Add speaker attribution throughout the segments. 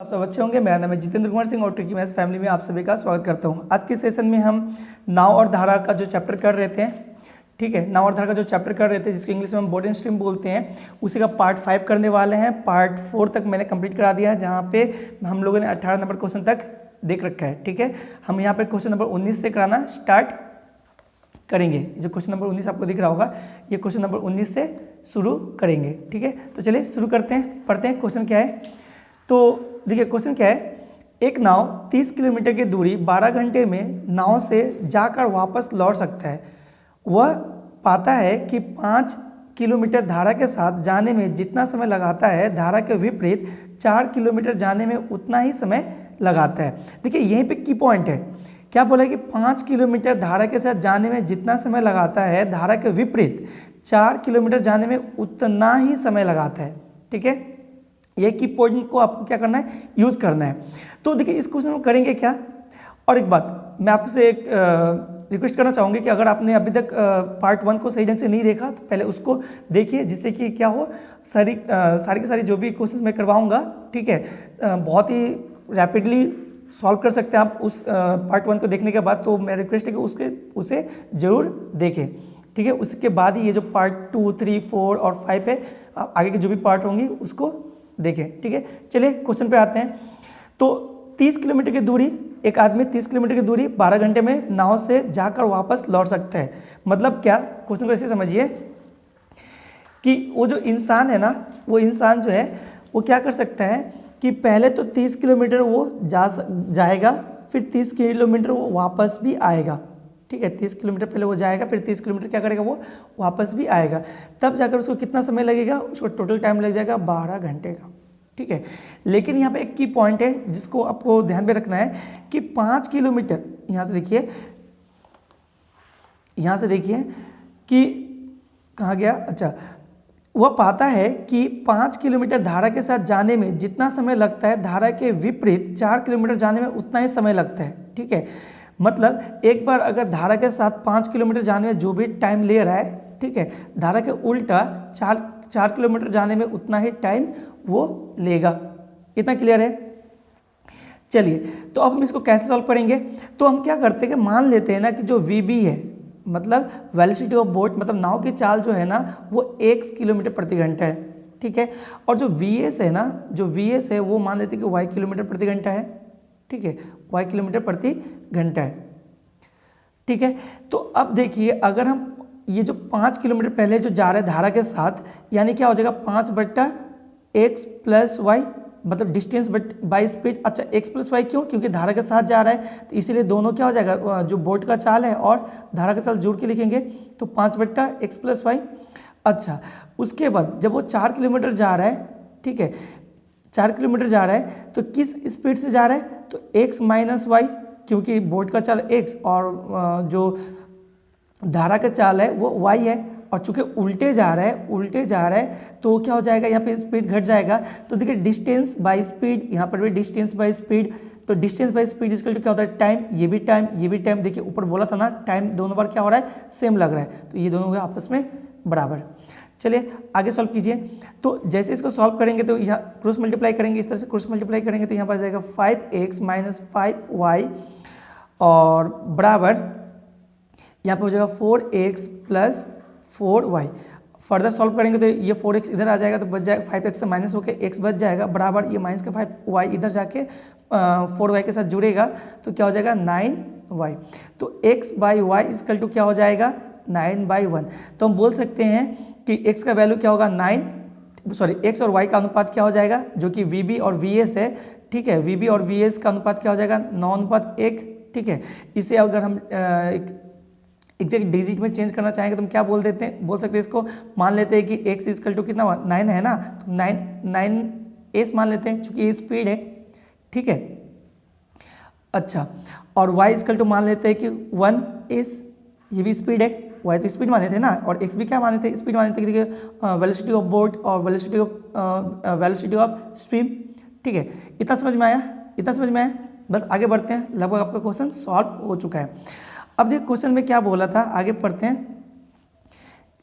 Speaker 1: सब अच्छे होंगे। मेरा नाम है जितेंद्र कुमार सिंह और ट्रिकी मैथ्स फैमिली में आप सभी का स्वागत करता हूं। आज के सेशन में हम नाव और धारा का जो चैप्टर कर रहे थे, ठीक है, नाव और धारा का जो चैप्टर कर रहे थे जिसको इंग्लिश में हम बोर्ड एंड स्ट्रीम बोलते हैं, उसी का पार्ट 5 करने वाले हैं। पार्ट 4 तक मैंने कंप्लीट करा दिया है, जहाँ पे हम लोगों ने 18 नंबर क्वेश्चन तक देख रखा है। ठीक है, हम यहाँ पे क्वेश्चन नंबर 19 से कराना स्टार्ट करेंगे। जो क्वेश्चन नंबर 19 आपको दिख रहा होगा, ये क्वेश्चन नंबर 19 से शुरू करेंगे। ठीक है, तो चलिए शुरू करते हैं, पढ़ते हैं क्वेश्चन क्या है। तो देखिए क्वेश्चन क्या है, एक नाव 30 किलोमीटर की दूरी 12 घंटे में नाव से जाकर वापस लौट सकता है। वह पाता है कि 5 किलोमीटर धारा के साथ जाने में जितना समय लगाता है, धारा के विपरीत 4 किलोमीटर जाने में उतना ही समय लगाता है। देखिए यहीं पे की पॉइंट है, क्या बोला है कि 5 किलोमीटर धारा के साथ जाने में जितना समय लगाता है, धारा के विपरीत 4 किलोमीटर जाने में उतना ही समय लगाता है। ठीक है, ये की पॉइंट को आपको क्या करना है, यूज़ करना है। तो देखिए इस क्वेश्चन में करेंगे क्या। और एक बात मैं आपसे एक रिक्वेस्ट करना चाहूँगी कि अगर आपने अभी तक पार्ट 1 को सही ढंग से नहीं देखा तो पहले उसको देखिए, जिससे कि क्या हो, सारी की सारी जो भी क्वेश्चन मैं करवाऊँगा, ठीक है, बहुत ही रैपिडली सॉल्व कर सकते हैं आप उस पार्ट 1 को देखने के बाद। तो मेरा रिक्वेस्ट है कि उसे ज़रूर देखें। ठीक है, उसके बाद ही ये जो पार्ट 2, 3, 4 और 5 है, आगे के जो भी पार्ट होंगी उसको देखें। ठीक है, चलिए क्वेश्चन पे आते हैं। तो 30 किलोमीटर की दूरी, एक आदमी 30 किलोमीटर की दूरी 12 घंटे में नाव से जाकर वापस लौट सकता है। मतलब क्या, क्वेश्चन को ऐसे समझिए कि वो जो इंसान है ना, वो इंसान जो है वो क्या कर सकता है कि पहले तो 30 किलोमीटर वो जाएगा, फिर 30 किलोमीटर वो वापस भी आएगा। ठीक है, 30 किलोमीटर पहले वो जाएगा, फिर 30 किलोमीटर क्या करेगा, वो वापस भी आएगा। तब जाकर उसको कितना समय लगेगा, उसको टोटल टाइम लग जाएगा 12 घंटे का। ठीक है, लेकिन यहाँ पे एक की पॉइंट है जिसको आपको ध्यान में रखना है कि 5 किलोमीटर, यहाँ से देखिए कि कहाँ गया, अच्छा, वह पाता है कि 5 किलोमीटर धारा के साथ जाने में जितना समय लगता है, धारा के विपरीत 4 किलोमीटर जाने में उतना ही समय लगता है। ठीक है, मतलब एक बार अगर धारा के साथ 5 किलोमीटर जाने में जो भी टाइम ले रहा है, ठीक है, धारा के उल्टा 4 किलोमीटर जाने में उतना ही टाइम वो लेगा। कितना क्लियर है। चलिए, तो अब हम इसको कैसे सॉल्व करेंगे। तो हम क्या करते हैं कि मान लेते हैं ना कि जो VB है, मतलब वेलोसिटी ऑफ बोट, मतलब नाव की चाल जो है ना, वो 1 किलोमीटर प्रति घंटा है। ठीक है, और जो VS है ना, जो VS है वो मान लेते हैं कि Y किलोमीटर प्रति घंटा है। ठीक है, Y किलोमीटर प्रति घंटा है। ठीक है, तो अब देखिए अगर हम ये जो 5 किलोमीटर पहले जो जा रहे हैं धारा के साथ, यानी क्या हो जाएगा 5/x + y, मतलब डिस्टेंस बाई स्पीड। अच्छा, x + y क्यों, क्योंकि धारा के साथ जा रहा है, तो इसीलिए दोनों क्या हो जाएगा, जो बोट का चाल है और धारा का चाल जोड़ के लिखेंगे, तो 5/x + y। अच्छा, उसके बाद जब वो 4 किलोमीटर जा रहा है, ठीक है, 4 किलोमीटर जा रहा है, तो किस स्पीड से जा रहा है, तो x - y, क्योंकि बोट का चाल x और जो धारा का चाल है वो y है, और चूंकि उल्टे जा रहा है तो क्या हो जाएगा, यहाँ पे स्पीड घट जाएगा। तो देखिए डिस्टेंस बाय स्पीड, यहाँ पर भी डिस्टेंस बाय स्पीड, तो डिस्टेंस बाय स्पीड इसका क्या होता है, टाइम। ये भी टाइम, देखिए ऊपर बोला था ना, टाइम दोनों बार क्या हो रहा है, सेम लग रहा है, तो ये दोनों के आपस में बराबर। चलिए आगे सॉल्व कीजिए। तो जैसे इसको सॉल्व करेंगे तो यहाँ क्रॉस मल्टीप्लाई करेंगे, इस तरह से क्रॉस मल्टीप्लाई करेंगे तो यहाँ पर जाएगा 5x - 5y और बराबर यहाँ पर हो जाएगा 4x + 4y। फर्दर सॉल्व करेंगे तो ये 4x इधर आ जाएगा, तो बच जाएगा 5x से माइनस होकर x बच जाएगा, बराबर ये माइनस का 5y इधर जाके 4y के साथ जुड़ेगा, तो क्या हो जाएगा 9y। तो x/y = क्या हो जाएगा, 9/1। तो हम बोल सकते हैं कि x का वैल्यू क्या होगा, x और y का अनुपात क्या हो जाएगा, जो कि VB और VS है। ठीक है, VB और VS का अनुपात क्या हो जाएगा, 9:1। ठीक है, इसे अगर हम एग्जैक्ट डिजिट में चेंज करना चाहेंगे तो हम क्या बोल सकते हैं इसको, मान लेते हैं कि x = कितना 9 है ना, तो 9s मान लेते हैं, चूंकि ये स्पीड है। ठीक है, अच्छा, और y = मान लेते हैं कि 1s, ये भी स्पीड है, y तो स्पीड माने थे ना, और x भी क्या माने थे, स्पीड माने थे। देखिए वेलोसिटी ऑफ बोट और वेलोसिटी ऑफ स्ट्रीम। ठीक है, इतना समझ में आया। बस आगे बढ़ते हैं, लगभग आपका क्वेश्चन सॉल्व हो चुका है। अब देखिए क्वेश्चन में क्या बोला था, आगे पढ़ते हैं।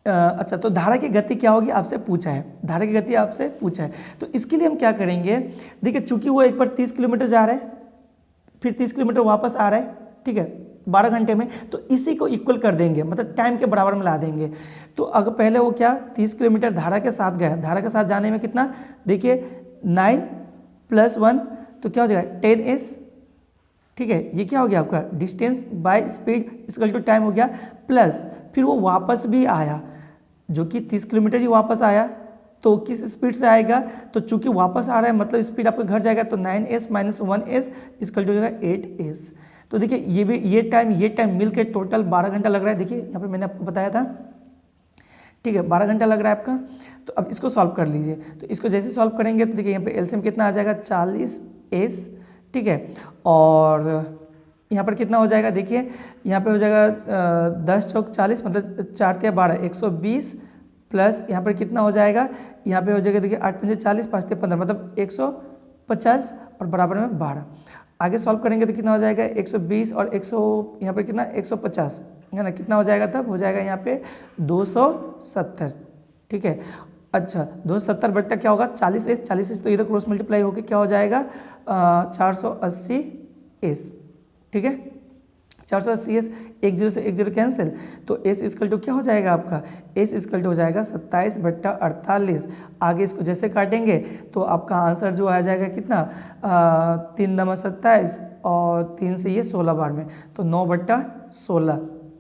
Speaker 1: अच्छा, तो धारा की गति क्या होगी आपसे पूछा है, धारा की गति आपसे पूछा है। तो इसके लिए हम क्या करेंगे, देखिए चूंकि वो एक बार 30 किलोमीटर जा रहा है, फिर 30 किलोमीटर वापस आ रहा है, ठीक है, 12 घंटे में, तो इसी को इक्वल कर देंगे, मतलब टाइम के बराबर में ला देंगे। तो अगर पहले वो क्या 30 किलोमीटर धारा के साथ गया, धारा के साथ जाने में कितना, देखिए 9 + 1 तो क्या हो जाएगा 10s, ठीक है, ये क्या हो गया आपका distance by speed equal to time हो गया, प्लस फिर वो वापस भी आया, जो कि 30 किलोमीटर ही वापस आया, तो किस स्पीड से आएगा, तो चूंकि वापस आ रहा है मतलब स्पीड आपका घर जाएगा, तो 9s - 1s इक्वल टू हो जाएगा 8s। तो देखिए ये भी ये टाइम मिल के टोटल 12 घंटा लग रहा है। देखिए यहाँ पे मैंने आपको बताया था, ठीक है, 12 घंटा लग रहा है आपका। तो अब इसको सॉल्व कर लीजिए। तो इसको जैसे सॉल्व करेंगे तो देखिए यहाँ पे एलसीएम कितना आ जाएगा 40s, ठीक है, और यहाँ पर कितना हो जाएगा, देखिए यहाँ पे हो जाएगा 10 चौक 40, मतलब 4 तिया 12, 120 प्लस यहाँ पर कितना हो जाएगा, यहाँ पे हो जाएगा देखिए 8 पंजे 40, 5 तिया 15, मतलब 150 और बराबर में 12। आगे सॉल्व करेंगे तो कितना हो जाएगा 120 और 100, यहाँ पर कितना 150 है ना, कितना हो जाएगा, तब हो जाएगा यहाँ पे 270, ठीक है। अच्छा 270 बट्टा क्या होगा 40s, तो इधर क्रॉस मल्टीप्लाई होकर क्या हो जाएगा 480s, ठीक है, 480s, 1 0 से 1 0 कैंसिल, तो s इक्वल टू क्या हो जाएगा आपका, s इक्वल टू हो जाएगा 27/48। आगे इसको जैसे काटेंगे तो आपका आंसर जो आ जाएगा कितना 3 × 27 और 3 से ये 16 बार में, तो 9/16,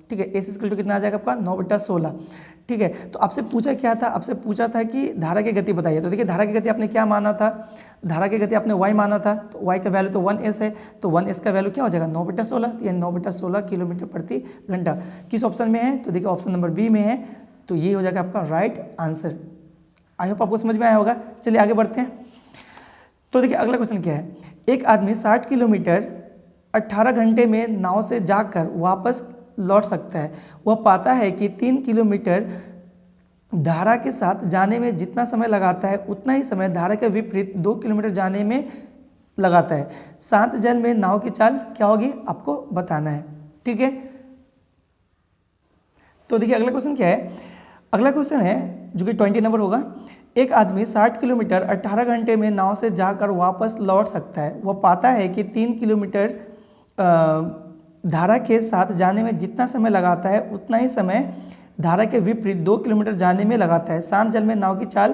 Speaker 1: ठीक है, s इक्वल टू कितना आ जाएगा आपका 9/16, ठीक है। तो आपसे पूछा क्या था, आपसे पूछा था कि धारा की गति बताइए। तो देखिए धारा की गति आपने क्या माना था, धारा की गति आपने y माना था, तो y का वैल्यू तो 1s है, तो 1s का वैल्यू क्या हो जाएगा 9/16, यानी 9/16 किलोमीटर प्रति घंटा। किस ऑप्शन में है, तो देखिए ऑप्शन नंबर बी में है, तो ये हो जाएगा आपका राइट आंसर। आई होप आपको समझ में आया होगा। चलिए आगे बढ़ते हैं। तो देखिए अगला क्वेश्चन क्या है, एक आदमी 60 किलोमीटर 18 घंटे में नाव से जाकर वापस लौट सकता है। वह पाता है कि 3 किलोमीटर धारा के साथ जाने में जितना समय लगाता है उतना ही समय धारा के विपरीत 2 किलोमीटर जाने में लगाता है। शांत जल में नाव की चाल क्या होगी आपको बताना है, ठीक है। तो देखिए अगला क्वेश्चन क्या है, अगला क्वेश्चन है जो कि 20 नंबर होगा। एक आदमी 60 किलोमीटर 18 घंटे में नाव से जाकर वापस लौट सकता है। वह पाता है कि 3 किलोमीटर धारा के साथ जाने में जितना समय लगाता है उतना ही समय धारा के विपरीत 2 किलोमीटर जाने में लगाता है। शांत जल में नाव की चाल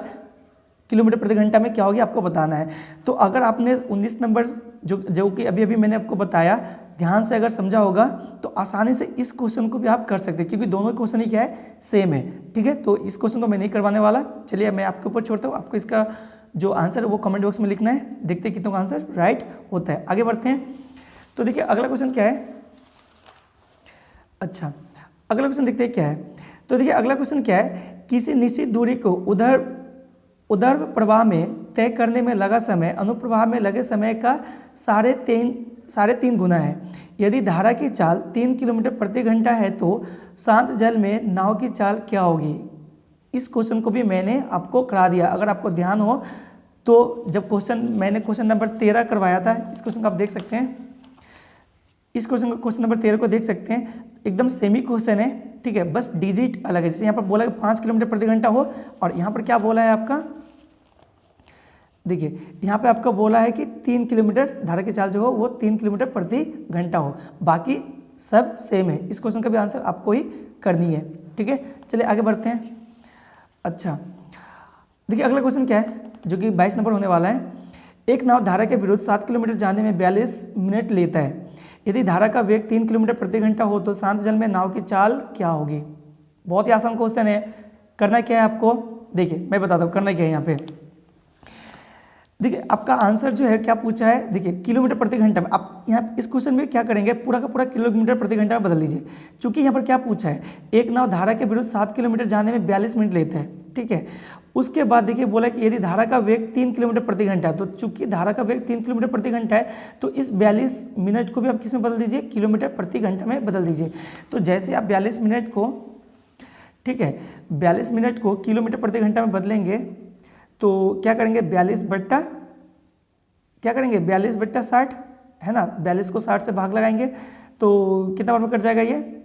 Speaker 1: किलोमीटर प्रति घंटा में क्या होगी आपको बताना है। तो अगर आपने 19 नंबर जो कि अभी मैंने आपको बताया ध्यान से अगर समझा होगा तो आसानी से इस क्वेश्चन को भी आप कर सकते हैं, क्योंकि दोनों क्वेश्चन ही क्या है सेम है, ठीक है। तो इस क्वेश्चन को मैं नहीं करवाने वाला, चलिए मैं आपके ऊपर छोड़ता हूँ। आपको इसका जो आंसर है वो कमेंट बॉक्स में लिखना है, देखते हैं कितनों का आंसर राइट होता है। आगे बढ़ते हैं। तो देखिए अगला क्वेश्चन क्या है, अच्छा अगला क्वेश्चन देखते हैं क्या है। तो देखिए अगला क्वेश्चन क्या है, किसी निश्चित दूरी को उधर्व प्रवाह में तय करने में लगा समय अनुप्रवाह में लगे समय का 3.5 गुना है। यदि धारा की चाल 3 किलोमीटर प्रति घंटा है तो शांत जल में नाव की चाल क्या होगी। इस क्वेश्चन को भी मैंने आपको करा दिया, अगर आपको ध्यान हो तो जब मैंने क्वेश्चन नंबर 13 करवाया था, इस क्वेश्चन को आप देख सकते हैं, इस क्वेश्चन नंबर 13 को देख सकते हैं, एकदम सेमी क्वेश्चन है, ठीक है, बस डिजिट अलग है। जैसे यहाँ पर बोला कि 5 किलोमीटर प्रति घंटा हो, और यहाँ पर क्या बोला है आपका, देखिए यहाँ पे आपका बोला है कि 3 किलोमीटर धारा की चाल जो हो वो 3 किलोमीटर प्रति घंटा हो, बाकी सब सेम है। इस क्वेश्चन का भी आंसर आपको ही करनी है, ठीक है। चलिए आगे बढ़ते हैं। अच्छा देखिए अगला क्वेश्चन क्या है जो कि 22 नंबर होने वाला है। एक नाव धारा के विरुद्ध 7 किलोमीटर जाने में 42 मिनट लेता है। यदि धारा का वेग 3 किलोमीटर प्रति घंटा हो तो शांत जल में नाव की चाल क्या होगी। बहुत ही आसान क्वेश्चन है। करना क्या है आपको, देखिए मैं बताता हूँ करना क्या है। यहाँ पे देखिए आपका आंसर जो है क्या पूछा है, देखिए किलोमीटर प्रति घंटा में। आप यहाँ इस क्वेश्चन में क्या करेंगे, पूरा का पूरा किलोमीटर प्रति घंटा में बदल दीजिए, क्योंकि यहाँ पर क्या पूछा है, एक नाव धारा के विरुद्ध 7 किलोमीटर जाने में 42 मिनट लेता है, ठीक है। उसके बाद देखिए बोला कि यदि धारा का वेग 3 किलोमीटर प्रति घंटा है, तो चूंकि धारा का वेग 3 किलोमीटर प्रति घंटा है तो इस 42 मिनट को भी आप किस में बदल दीजिए, किलोमीटर प्रति घंटा में बदल दीजिए। तो जैसे आप 42 मिनट को, ठीक है, 42 मिनट को किलोमीटर प्रति घंटा में बदलेंगे तो क्या करेंगे, 42/60 है ना, 42 को 60 से भाग लगाएंगे तो कितना बार में कट जाएगा ये,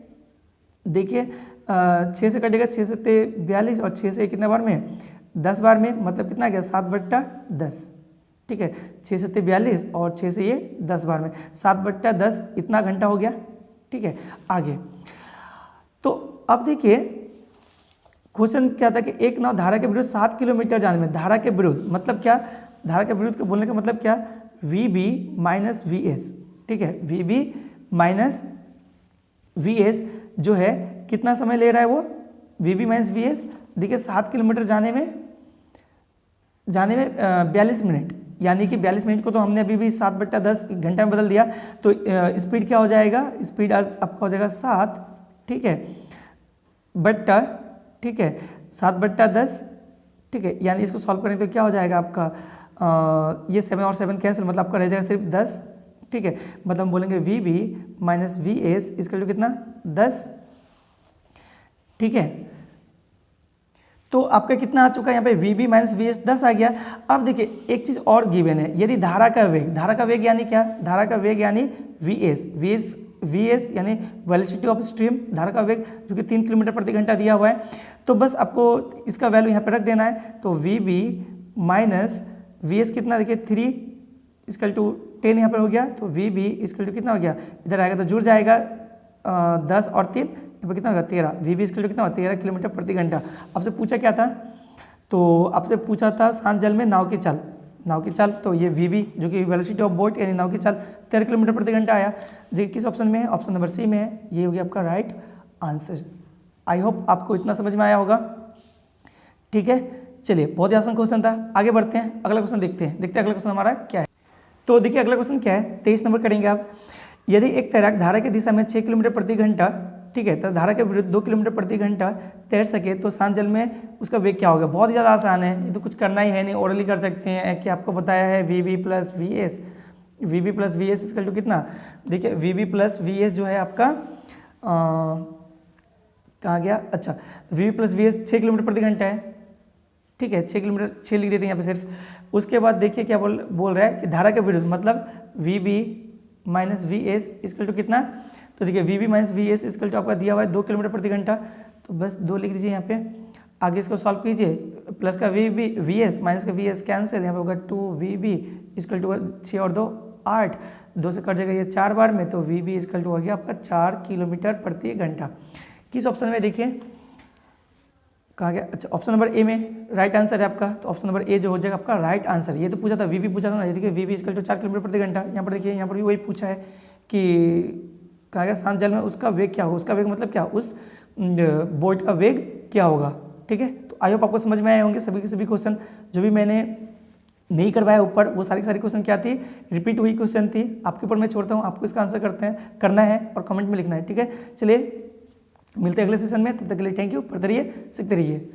Speaker 1: देखिए 6 से कटेगा, 6 से 42 और 6 से कितने बार में 10 बार में, मतलब कितना गया 7/10। ठीक है, 6 से 42 और 6 से ये 10 बार में 7/10 इतना घंटा हो गया। ठीक है, आगे तो अब देखिए क्वेश्चन क्या था कि एक नाव धारा के विरुद्ध 7 किलोमीटर जाने में, धारा के विरुद्ध मतलब क्या, धारा के विरुद्ध के बोलने का मतलब क्या, VB माइनस VS। ठीक है, VB माइनस VS जो है कितना समय ले रहा है वो, VB माइनस VS देखिए 7 किलोमीटर जाने में 42 मिनट, यानी कि 42 मिनट को तो हमने अभी भी 7/10 घंटा में बदल दिया, तो स्पीड क्या हो जाएगा, स्पीड आपका हो जाएगा 7, ठीक है, बट्टा, ठीक है 7/10। ठीक है, यानी इसको सॉल्व करेंगे तो क्या हो जाएगा आपका, ये 7 और 7 कैंसिल, मतलब आपका रह जाएगा सिर्फ 10। ठीक है, मतलब हम बोलेंगे VB माइनस VS इसका जो कितना 10। ठीक है, तो आपका कितना आ चुका है यहाँ पे VB माइनस VS 10 आ गया। अब देखिए एक चीज़ और गिवन है, यदि धारा का वेग यानी क्या, धारा का वेग यानी VS यानी वेलोसिटी ऑफ स्ट्रीम, धारा का वेग जो कि 3 किलोमीटर प्रति घंटा दिया हुआ है, तो बस आपको इसका वैल्यू यहाँ पे रख देना है। तो VB माइनस VS कितना देखिए 3 इसकल टू 10 यहाँ पर हो गया, तो VB इसकल टू कितना हो गया, इधर आएगा तो जुड़ जाएगा 10 और 3 यहाँ पर कितना होगा 13, VB इसकल टू कितना होगा 13 किलोमीटर प्रति घंटा। आपसे पूछा क्या था, तो आपसे पूछा था शांत जल में नाव की चाल, तो ये VB जो कि वेलोसिटी ऑफ बोट यानी नाव की चाल 13 किलोमीटर प्रति घंटा आया। देखिए किस ऑप्शन में है, ऑप्शन नंबर C में है, ये हो गया आपका राइट आंसर। आई होप आपको इतना समझ में आया होगा। ठीक है, चलिए बहुत ही आसान क्वेश्चन था, आगे बढ़ते हैं, अगला क्वेश्चन देखते हैं अगला क्वेश्चन हमारा क्या है। तो देखिए अगला क्वेश्चन क्या है, 23 नंबर करेंगे आप। यदि एक तैराक धारा की दिशा में 6 किलोमीटर प्रति घंटा, ठीक है, तो धारा के विरुद्ध 2 किलोमीटर प्रति घंटा तैर सके तो शांत जल में उसका वेग क्या होगा। बहुत ही ज़्यादा आसान है, ये तो कुछ करना ही है नहीं, ओरली कर सकते हैं कि आपको बताया है VB प्लस VS इसका टू कितना, देखिए VB प्लस VS जो है आपका कहाँ गया, अच्छा VB प्लस VS 6 किलोमीटर प्रति घंटा है। ठीक है, 6 किलोमीटर 6 लिख देते हैं यहाँ पे सिर्फ। उसके बाद देखिए क्या बोल रहा है कि धारा के विरुद्ध मतलब VB minus VS is equal to कितना, तो देखिए VB minus VS is equal to आपका दिया हुआ है 2 किलोमीटर प्रति घंटा, तो बस 2 लिख दीजिए यहाँ पे। आगे इसको सॉल्व कीजिए, प्लस का VS माइनस का VS कैंसिल, यहाँ पे होगा 2VB इसकल टू 6 और 2 8, 2 से कट जाएगा ये 4 बार में, तो VB इसकल टू हो गया आपका 4 किलोमीटर प्रति घंटा। किस ऑप्शन में देखिए कहाँ गया, अच्छा ऑप्शन नंबर A में राइट आंसर है आपका, तो ऑप्शन नंबर A जो हो जाएगा आपका राइट आंसर। ये तो पूछा था VB पूछा था ना, ये देखिए VB इसकल टू 4 किलोमीटर प्रति घंटा, यहाँ पर देखिए यहाँ पर भी वही पूछा है कि कहा गया शांत जल में उसका वेग क्या होगा, उसका वेग मतलब क्या, उस बोट का वेग क्या होगा। ठीक है, तो आई होप आपको समझ में आए होंगे सभी के सभी क्वेश्चन जो भी मैंने नहीं करवाया ऊपर, वो सारी क्वेश्चन क्या थी, रिपीट हुई क्वेश्चन थी। आपके ऊपर मैं छोड़ता हूँ, आपको इसका आंसर करना है और कमेंट में लिखना है। ठीक है, चलिए मिलते हैं अगले सेशन में, तब तक के लिए थैंक यू, पढ़ते रहिए सीखते रहिए।